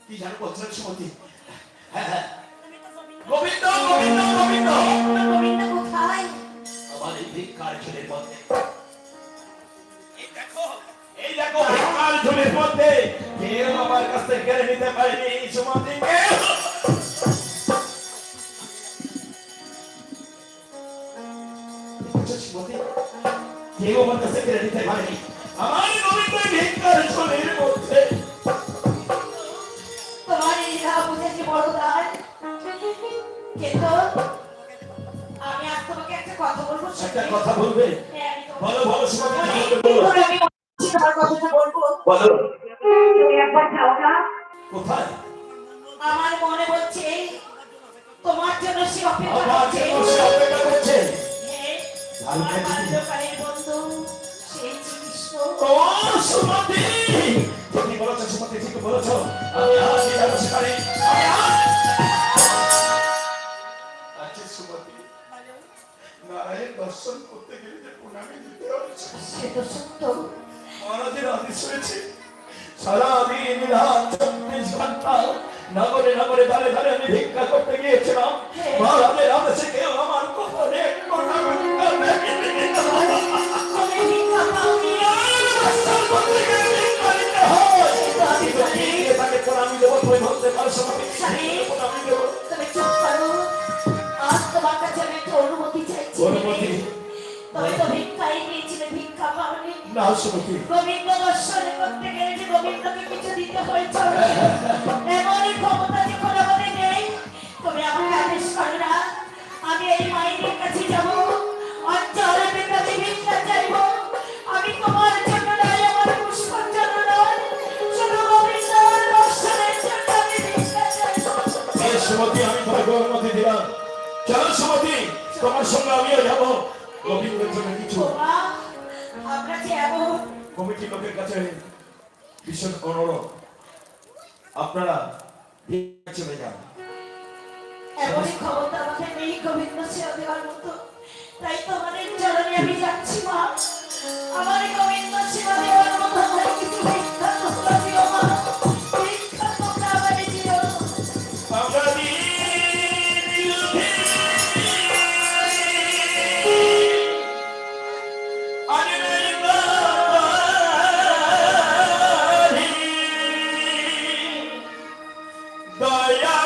কি জানো বলছেন সুমতি? হ্যাঁ হ্যাঁ, গোবিন্দ গোবিন্দ গোবিন্দ গোবিন্দ কোথায়? আমার এই ভিক্ষার ঝুলির মধ্যে। এই দেখো ভিক্ষার ঝুলির মধ্যে কেউ আমার কাছ থেকে কেড়ে নিতে পারেনি সুমতি। সুমতি কেউ আমার কাছে কেড়ে নিতে পারেনি আমার গোবিন্দ ভিক্ষার ঝুলির মধ্যে। তোমার এই না বুঝেছি বড় দান, কিন্তু আমি আজ তোমাকে একটা কথা বলবো। একটা কথা বলবে? বলো বলো সুমতি, বলো আমি তোমার কথাটা বলবো। বলো। তুমি একবার যাও না। কোথায়? আমার মনে হচ্ছে তোমার জন্য সে অপেক্ষা আমার করছে। জন্য সে অপেক্ষা করছে। হ্যাঁ, আমার বাল্যকালের বন্ধু সেই শ্রীকৃষ্ণ। ও সুমতি, তুমি বলেছো সুমতি, ঠিক বলেছো। আমি আজ এই যাবো সেখানে। আমি আজ আচ্ছা সুমতি, নারায়ণ দর্শন করতে গেলে যে প্রণামী দিতে হচ্ছে সে তো সত্য। মহারাজের আদেশ হয়েছে সারাদিন রাত 24 ঘন্টা নগরে নগরে দাঁড়ে দাঁড়ে আমি ভিক্ষা করতে গিয়েছিলাম। মহারাজের আদেশে কেউ আমার কপালে কোটা ভিক্ষা দেয়নি। তুমি ভিক্ষা পাওনি। দর্শন করতে গেলে ভিক্ষা দিতে হয়। আমি তো গিয়ে তাকে প্রণামী দেবো, তুমি বলতে পারো সুমতি, প্রণামী দেবো। তুমি চুপ করো। আজ তোমার কাছে আমি একটা অনুমতি চাইছি। অনুমতি? তুমি তো ভিক্ষাই দিয়েছিলে, ভিক্ষা পাওনি। না সুমতি, গোবিন্দ দর্শন করতে গেলে যে গোবিন্দকে কিছু দিতে হয়েছে, এমনই ক্ষমতা যখন আমাদের নেই। তুমি আমাকে আদেশ করো না, আমি এই মায়ের কাছে যাব, অঞ্চলের কাছে ভিক্ষা চাইব। আমি তোমার জন্য নয়, আমার পুষ্পর জন্য নয়, শুধু গোবিন্দর দর্শনের জন্য আমি ভিক্ষা চাইব। এই সুমতি, আমি তোমাকে অনুমতি দিলাম। চলো সুমতি, তোমার সঙ্গে আমিও যাবো। গোবিন্দের জন্য কিছু ওমা, আমরা যে এমন কমিটি লোকের কাছে ভীষণ অনুরোধ, আপনারা চলে যান। এমনই ক্ষমতা আমাদের নেই গোবিন্দ সেবা দেওয়ার মতো। তাই তোমাদের চরণে আমি যাচ্ছি মা, আমার গোবিন্দ সেবা দেওয়ার মতো আমার কিছু ভিক্ষা তোমরা দিও মা, ভিক্ষা তোমরা আমাকে দিও। আমরা দয়া